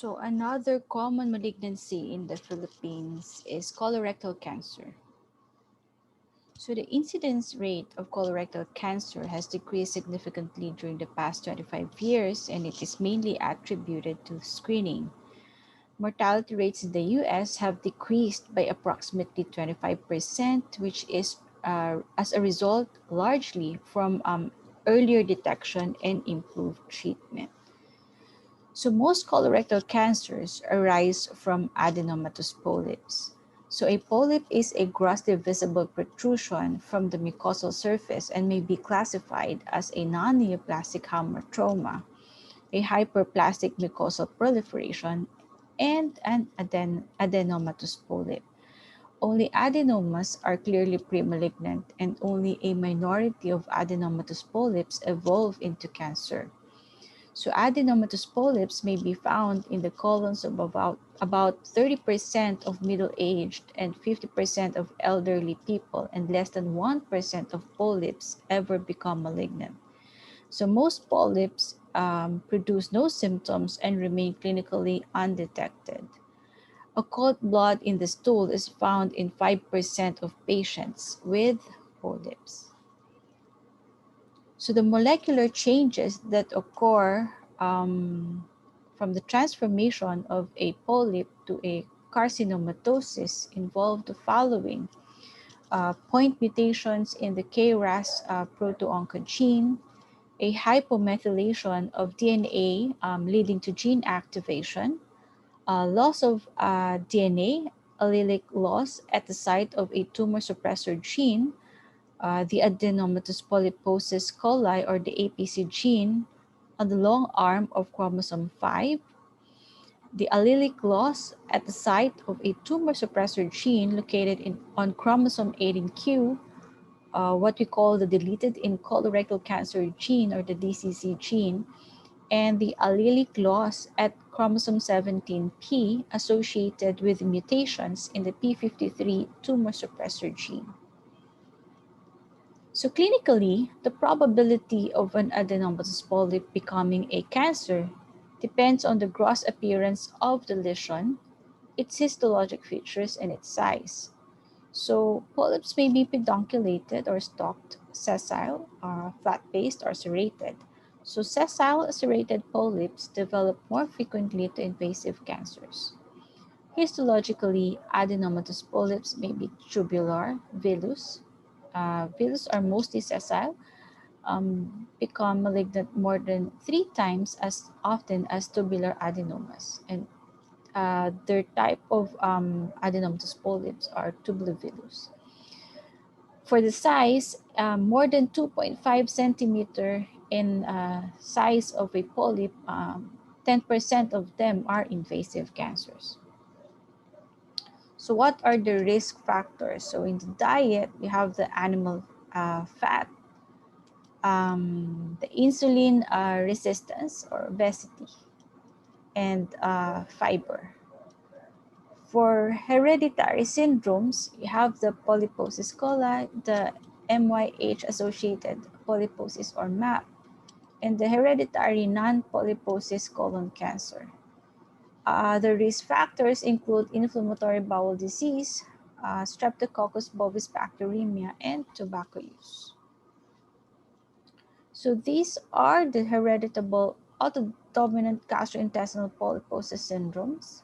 So another common malignancy in the Philippines is colorectal cancer. So the incidence rate of colorectal cancer has decreased significantly during the past 25 years, and it is mainly attributed to screening. Mortality rates in the US have decreased by approximately 25%, which is as a result largely from earlier detection and improved treatment. So most colorectal cancers arise from adenomatous polyps. So a polyp is a grossly visible protrusion from the mucosal surface and may be classified as a non-neoplastic hamartoma, a hyperplastic mucosal proliferation, and an adenomatous polyp. Only adenomas are clearly premalignant, and only a minority of adenomatous polyps evolve into cancer. So adenomatous polyps may be found in the colons of about 30% of middle-aged and 50% of elderly people, and less than 1% of polyps ever become malignant. So most polyps produce no symptoms and remain clinically undetected. Occult blood in the stool is found in 5% of patients with polyps. So the molecular changes that occur from the transformation of a polyp to a carcinomatosis involve the following: point mutations in the KRAS proto-oncogene, a hypomethylation of DNA leading to gene activation, loss of DNA, allelic loss at the site of a tumor suppressor gene, the adenomatous polyposis coli or the APC gene on the long arm of chromosome 5, the allelic loss at the site of a tumor suppressor gene located on chromosome 18q, what we call the deleted in colorectal cancer gene or the DCC gene, and the allelic loss at chromosome 17p associated with mutations in the p53 tumor suppressor gene. So clinically, the probability of an adenomatous polyp becoming a cancer depends on the gross appearance of the lesion, its histologic features, and its size. So polyps may be pedunculated or stalked, sessile, flat-based, or serrated. So sessile serrated polyps develop more frequently to invasive cancers. Histologically, adenomatous polyps may be tubular, villus. Villus are mostly sessile, become malignant more than 3 times as often as tubular adenomas. And their type of adenomatous polyps are tubulivillus. For the size, more than 2.5 centimeter in size of a polyp, 10% of them are invasive cancers. So what are the risk factors? So in the diet, we have the animal fat, the insulin resistance or obesity, and fiber. For hereditary syndromes, you have the polyposis coli, the MYH-associated polyposis or MAP, and the hereditary non-polyposis colon cancer. The risk factors include inflammatory bowel disease, Streptococcus bovis bacteremia, and tobacco use. So these are the hereditable autodominant gastrointestinal polyposis syndromes.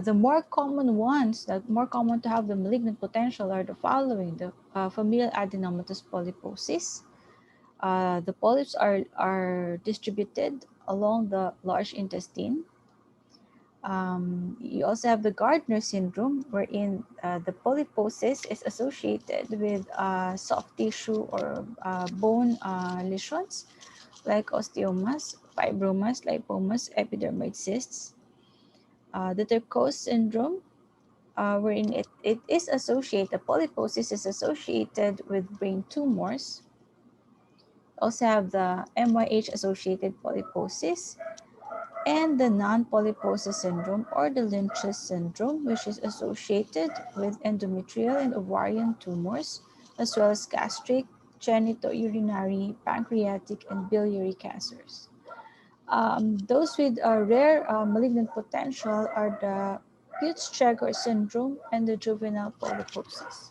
The more common ones, that more common to have the malignant potential are the following: the familial adenomatous polyposis. The polyps are distributed along the large intestine. You also have the Gardner syndrome, wherein the polyposis is associated with soft tissue or bone lesions like osteomas, fibromas, lipomas, epidermoid cysts. The Turcos syndrome, wherein it is associated, the polyposis is associated with brain tumors. Also have the MYH-associated polyposis and the non-polyposis syndrome or the Lynch's syndrome, which is associated with endometrial and ovarian tumors, as well as gastric, genitourinary, pancreatic, and biliary cancers. Those with a rare malignant potential are the Peutz-Jeghers syndrome and the juvenile polyposis.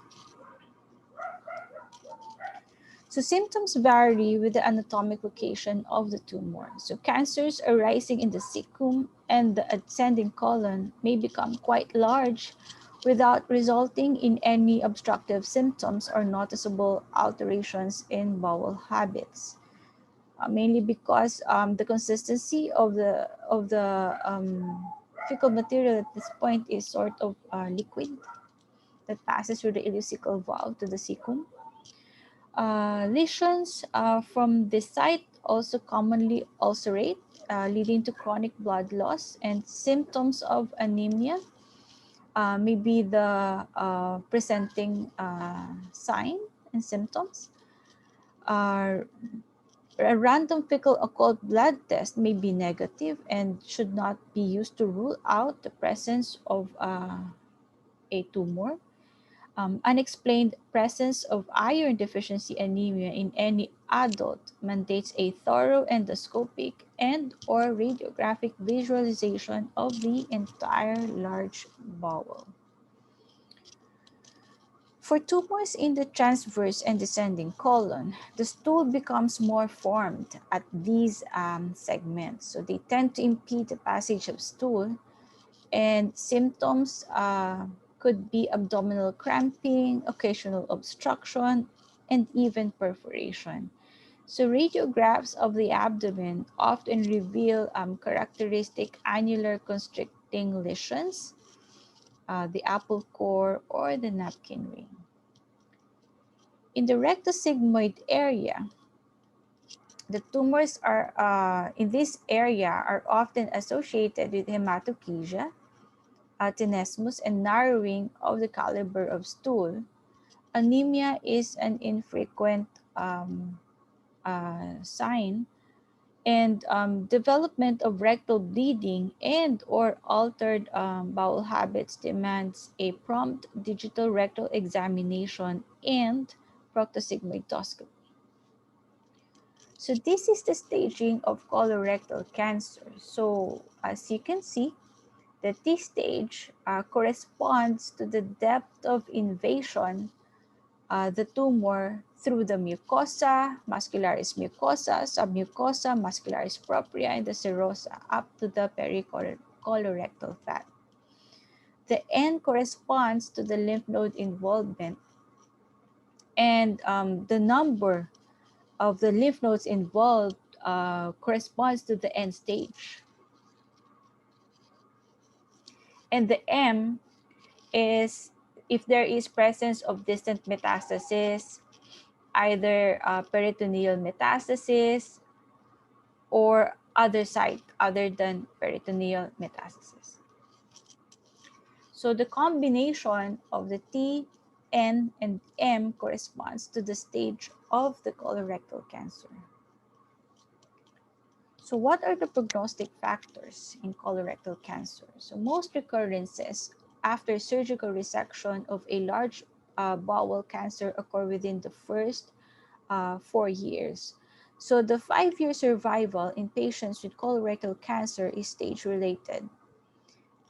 So symptoms vary with the anatomic location of the tumor. So cancers arising in the cecum and the ascending colon may become quite large without resulting in any obstructive symptoms or noticeable alterations in bowel habits. Mainly because the consistency of the fecal material at this point is sort of liquid that passes through the ileocecal valve to the cecum. Lesions from this site also commonly ulcerate, leading to chronic blood loss, and symptoms of anemia may be the presenting sign and symptoms. A random fecal occult blood test may be negative and should not be used to rule out the presence of a tumor. Unexplained presence of iron deficiency anemia in any adult mandates a thorough endoscopic and or radiographic visualization of the entire large bowel. For tumors in the transverse and descending colon, the stool becomes more formed at these segments. So they tend to impede the passage of stool, and symptoms could be abdominal cramping, occasional obstruction, and even perforation. So radiographs of the abdomen often reveal characteristic annular constricting lesions, the apple core, or the napkin ring. In the rectosigmoid area, the tumors are in this area are often associated with hematochezia, tenesmus, and narrowing of the caliber of stool. Anemia is an infrequent sign, and development of rectal bleeding and or altered bowel habits demands a prompt digital rectal examination and proctosigmoidoscopy. So this is the staging of colorectal cancer. So as you can see, that this stage corresponds to the depth of invasion the tumor through the mucosa, muscularis mucosa, submucosa, muscularis propria, and the serosa up to the pericolorectal fat. The N corresponds to the lymph node involvement, and the number of the lymph nodes involved corresponds to the end stage. And the M is if there is presence of distant metastasis, either peritoneal metastasis or other site other than peritoneal metastasis. So the combination of the T, N, and M corresponds to the stage of the colorectal cancer. So what are the prognostic factors in colorectal cancer? So most recurrences after surgical resection of a large bowel cancer occur within the first 4 years. So the 5-year survival in patients with colorectal cancer is stage related.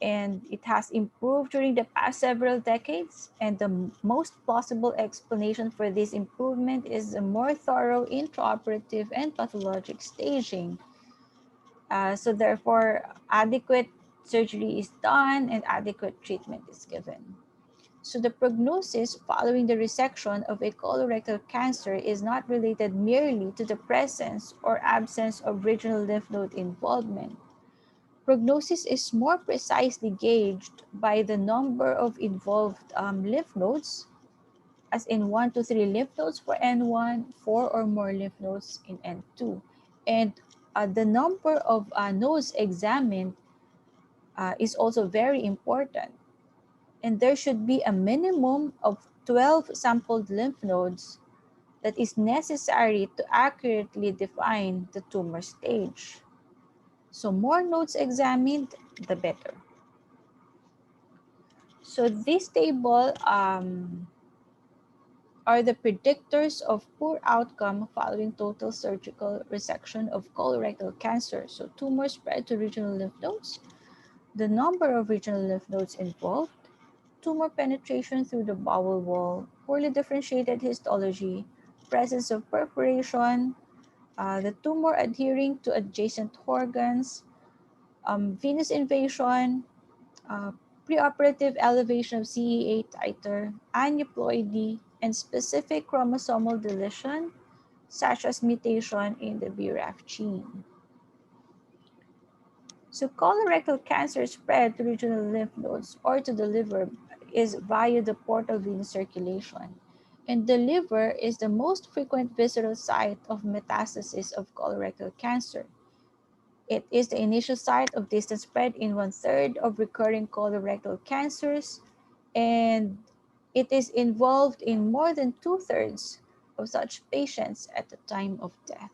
And it has improved during the past several decades. And the most plausible explanation for this improvement is a more thorough intraoperative and pathologic staging. So therefore, adequate surgery is done and adequate treatment is given. So the prognosis following the resection of a colorectal cancer is not related merely to the presence or absence of regional lymph node involvement. Prognosis is more precisely gauged by the number of involved lymph nodes, as in 1 to 3 lymph nodes for N1, 4 or more lymph nodes in N2. And the number of nodes examined is also very important. And there should be a minimum of 12 sampled lymph nodes that is necessary to accurately define the tumor stage. So more nodes examined, the better. So this table are the predictors of poor outcome following total surgical resection of colorectal cancer. So tumors spread to regional lymph nodes, the number of regional lymph nodes involved, tumor penetration through the bowel wall, poorly differentiated histology, presence of perforation, the tumor adhering to adjacent organs, venous invasion, uh, preoperative elevation of CEA titer, aneuploidy, and specific chromosomal deletion, such as mutation in the BRAF gene. So colorectal cancer spread to regional lymph nodes or to the liver is via the portal venous circulation. And the liver is the most frequent visceral site of metastasis of colorectal cancer. It is the initial site of distant spread in 1/3 of recurring colorectal cancers, and it is involved in more than 2/3 of such patients at the time of death.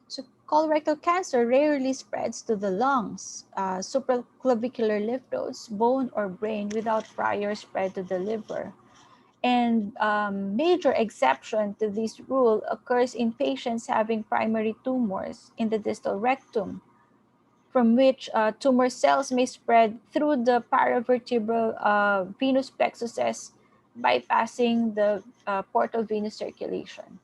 So colorectal cancer rarely spreads to the lungs, supraclavicular lymph nodes, bone, or brain without prior spread to the liver. And major exception to this rule occurs in patients having primary tumors in the distal rectum, from which tumor cells may spread through the paravertebral venous plexuses, bypassing the portal venous circulation.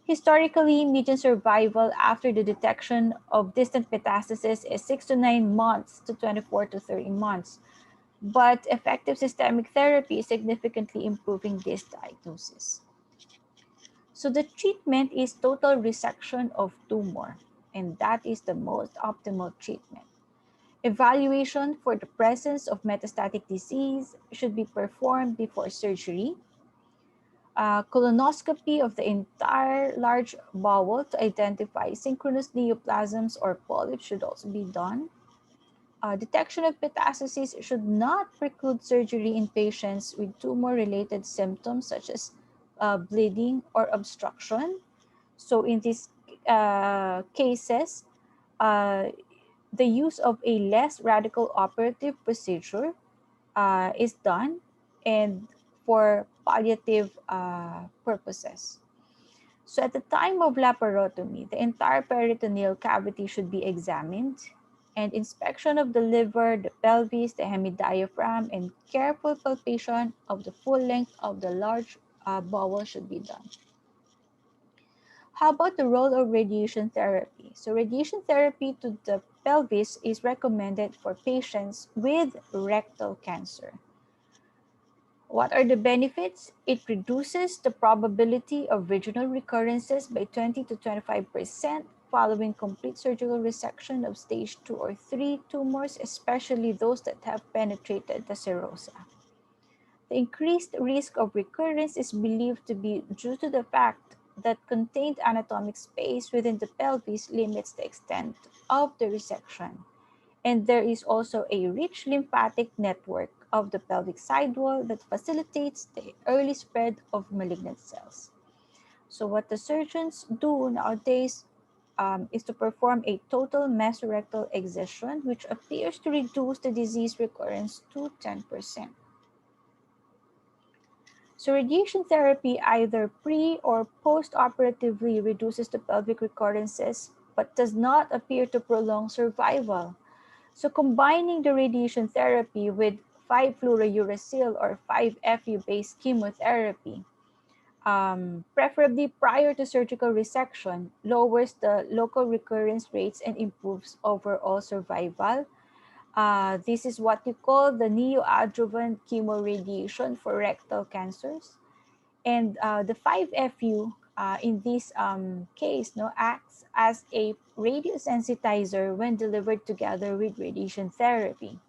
Historically, median survival after the detection of distant metastasis is 6 to 9 months to 24 to 30 months, but effective systemic therapy is significantly improving this diagnosis. So the treatment is total resection of tumor, and that is the most optimal treatment. Evaluation for the presence of metastatic disease should be performed before surgery. Colonoscopy of the entire large bowel to identify synchronous neoplasms or polyps should also be done. Detection of metastases should not preclude surgery in patients with tumor-related symptoms such as bleeding or obstruction. So in these cases, uh, the use of a less radical operative procedure is done and for palliative purposes. So at the time of laparotomy, the entire peritoneal cavity should be examined, and inspection of the liver, the pelvis, the hemidiaphragm, and careful palpation of the full length of the large bowel should be done. How about the role of radiation therapy? So radiation therapy to the pelvis is recommended for patients with rectal cancer. What are the benefits? It reduces the probability of regional recurrences by 20 to 25% following complete surgical resection of stage 2 or 3 tumors, especially those that have penetrated the serosa. The increased risk of recurrence is believed to be due to the fact that contained anatomic space within the pelvis limits the extent of the resection. And there is also a rich lymphatic network of the pelvic sidewall that facilitates the early spread of malignant cells. So what the surgeons do nowadays is to perform a total mesorectal excision, which appears to reduce the disease recurrence to 10%. So radiation therapy either pre or post-operatively reduces the pelvic recurrences, but does not appear to prolong survival. So combining the radiation therapy with 5-fluorouracil or 5-FU-based chemotherapy, preferably prior to surgical resection, lowers the local recurrence rates and improves overall survival. This is what you call the neoadjuvant chemoradiation for rectal cancers. And the 5-FU in this case acts as a radiosensitizer when delivered together with radiation therapy.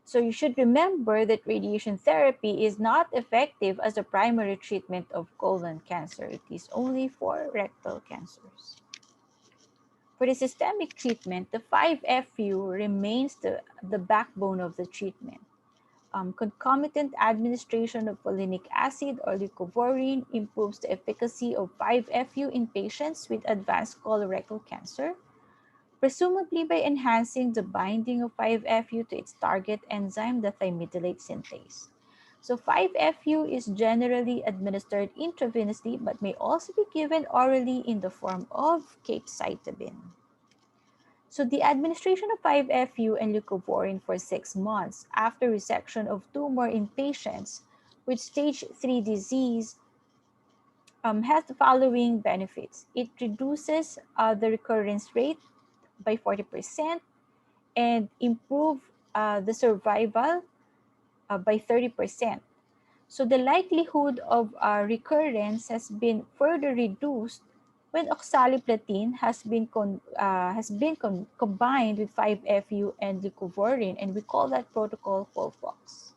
So you should remember that radiation therapy is not effective as a primary treatment of colon cancer. It is only for rectal cancers. For the systemic treatment, the 5-FU remains the backbone of the treatment. Concomitant administration of folinic acid or leucovorin improves the efficacy of 5-FU in patients with advanced colorectal cancer, presumably by enhancing the binding of 5-FU to its target enzyme, the thymidylate synthase. So 5-FU is generally administered intravenously but may also be given orally in the form of capecitabine. So the administration of 5-FU and leucovorin for 6 months after resection of tumor in patients with stage 3 disease has the following benefits. It reduces the recurrence rate by 40% and improve the survival by 30%. So the likelihood of recurrence has been further reduced when oxaliplatin has been combined with 5-FU and leucovorin, and we call that protocol FOLFOX.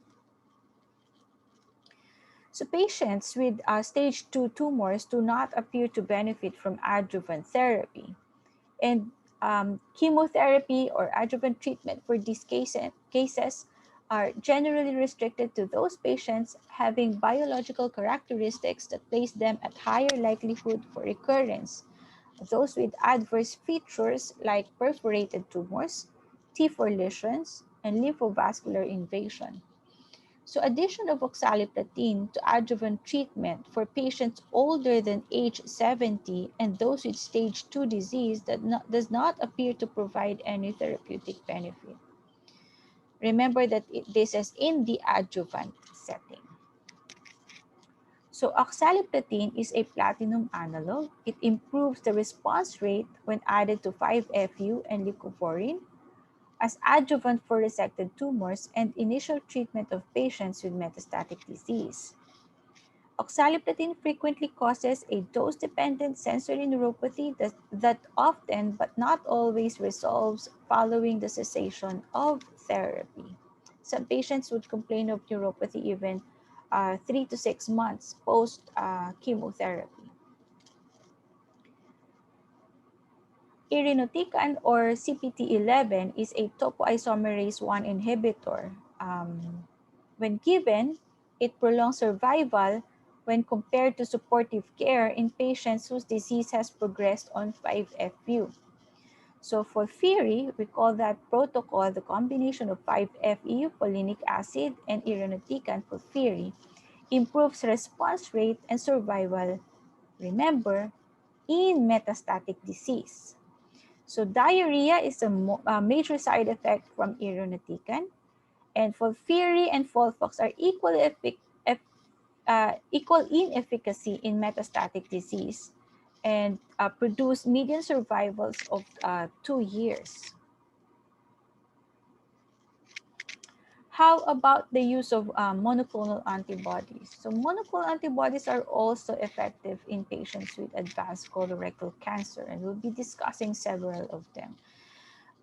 So patients with stage 2 tumors do not appear to benefit from adjuvant therapy. And chemotherapy or adjuvant treatment for these cases are generally restricted to those patients having biological characteristics that place them at higher likelihood for recurrence. Those with adverse features like perforated tumors, T4 lesions, and lymphovascular invasion. So addition of oxaliplatin to adjuvant treatment for patients older than age 70 and those with stage 2 disease does not appear to provide any therapeutic benefit. Remember that this is in the adjuvant setting. So oxaliplatin is a platinum analog. It improves the response rate when added to 5-FU and leucovorin as adjuvant for resected tumors and initial treatment of patients with metastatic disease. Oxaliplatin frequently causes a dose-dependent sensory neuropathy that often but not always resolves following the cessation of therapy. Some patients would complain of neuropathy even 3 to 6 months post chemotherapy. Irinotecan or CPT11 is a topoisomerase 1 inhibitor. When given, it prolongs survival when compared to supportive care in patients whose disease has progressed on 5-FU. So for FIRI, we call that protocol the combination of 5-FU, folinic acid, and irinotecan for FIRI improves response rate and survival, remember, in metastatic disease. So diarrhea is a major side effect from irinotecan, and FOLFIRI and FOLFOX are equal in efficacy in metastatic disease and produce median survivals of 2 years. How about the use of monoclonal antibodies? So monoclonal antibodies are also effective in patients with advanced colorectal cancer, and we'll be discussing several of them.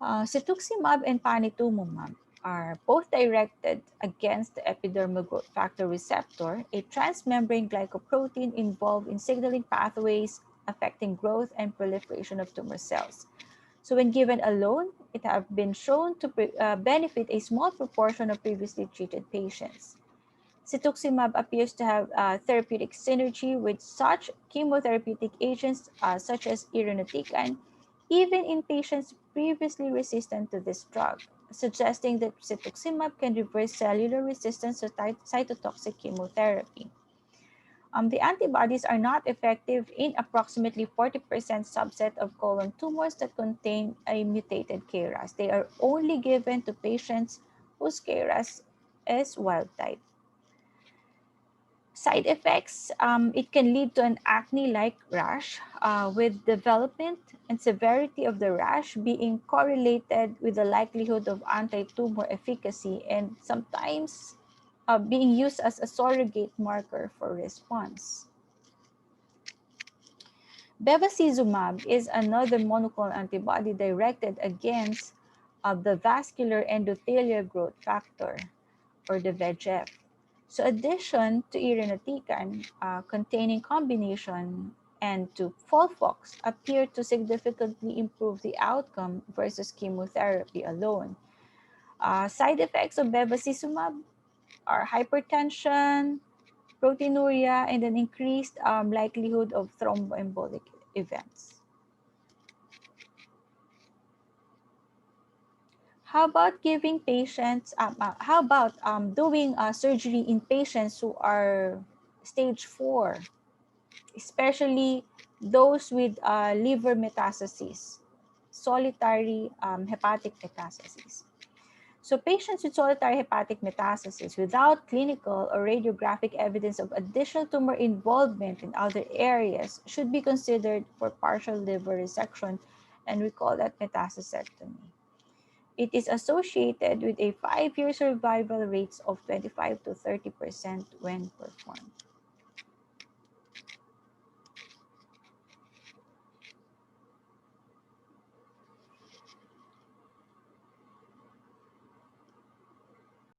Cetuximab and panitumumab are both directed against the epidermal growth factor receptor, a transmembrane glycoprotein involved in signaling pathways affecting growth and proliferation of tumor cells. So when given alone, it has been shown to benefit a small proportion of previously treated patients. Cetuximab appears to have therapeutic synergy with such chemotherapeutic agents such as irinotecan, even in patients previously resistant to this drug, suggesting that cetuximab can reverse cellular resistance to cytotoxic chemotherapy. The antibodies are not effective in approximately 40% subset of colon tumors that contain a mutated KRAS. They are only given to patients whose KRAS is wild type. Side effects, it can lead to an acne-like rash with development and severity of the rash being correlated with the likelihood of anti-tumor efficacy and sometimes being used as a surrogate marker for response. Bevacizumab is another monoclonal antibody directed against the vascular endothelial growth factor, or the VEGF. So addition to irinotecan containing combination and to FOLFOX appear to significantly improve the outcome versus chemotherapy alone. Side effects of bevacizumab are hypertension, proteinuria, and an increased likelihood of thromboembolic events. How about giving patients, how about doing surgery in patients who are stage 4, especially those with liver metastases, solitary hepatic metastases. So patients with solitary hepatic metastasis without clinical or radiographic evidence of additional tumor involvement in other areas should be considered for partial liver resection, and we call that metastasectomy. It is associated with a 5-year survival rates of 25 to 30% when performed.